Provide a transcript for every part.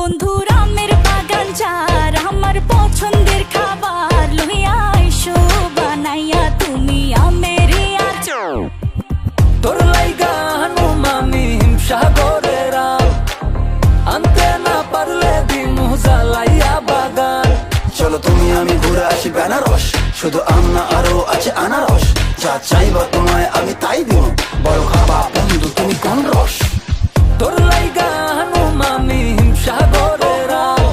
বন্ধুর আমের বাগান চার আমার পছন্দের খাবার লইয়া আইসো বানাইয়া তুমি আমের আচার। তোর লাইগা হানুমামি হিমসাগরের আম আনতে না পারলে দিমু জ্বালাইয়া বাগান। চলো তুমি আমি ঘুরে আসি বেনারস, শুধু আম না আরো আছে আনারস। যা চাইবা তোমায় আমি তাই দিব, বড় খাবা বন্ধু তুমি কোন রস। তোর লাইগা হানুমামি হিমসাগরের আম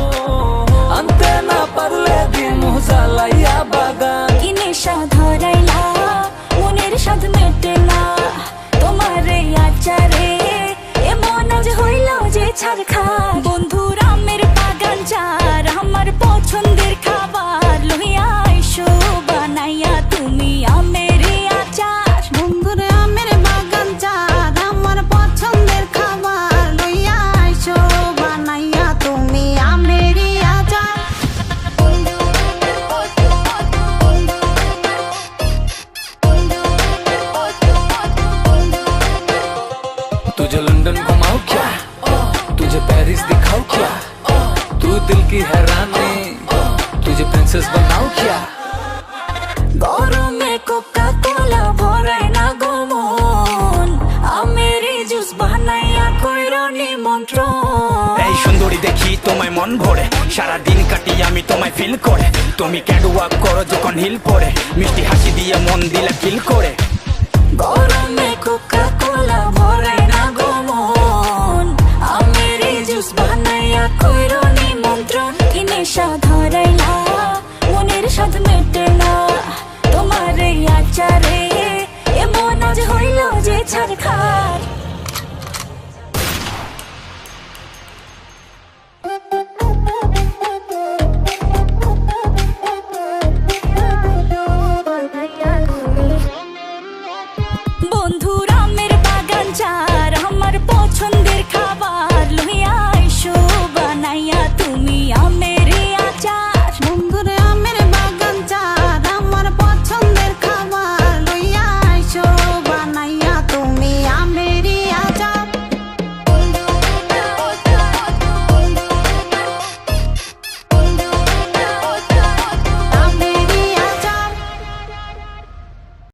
আনতে না পারলে দিমু জ্বালাইয়া বাগান। কি নেশা ধরাইলা মনের স্বাদ মেটে না তোমার এই আচারে, এমন আজ হইল যে ছাড় খা। বন্ধুর আমের বাগান চার আমার পছন্দের খাবার লইয়া আইসো বানাইয়া তুমি আমের আচার। বন্ধুর আমের বাগান চার আমার পছন্দের খাবার লইয়া আইসো বানাইয়া তুমি আমের আচার। तुझे लंदन घुमाऊं क्या, तुझे पेरिस दिखाऊं क्या, तू दिल की हैरानी तुझे प्रिंसेस बनाऊं क्या। গরমে কোকা কোলা ভরাই না গমন আমের জুস বানাইয়া কইরো নিমন্ত্রণ। এই সুন্দরী দেখি তোমায় মন ভরে, সারাদিন কাটি আমি তোমায় ফিল করে। তুমি ক্যাটওয়াক করো যখন হিল পরে, মিষ্টি হাসি দিয়ে মন দিলা কিল করে। গরমে কোকা কোলা ভরাই না গমন আমের জুস বানাইয়া কইরো নিমন্ত্রণ। কি নেশা ধরাইলা মনের স্বাদ মেটে না তোমার এই আচারে, এমন আজ হইল যে ছাড় খার।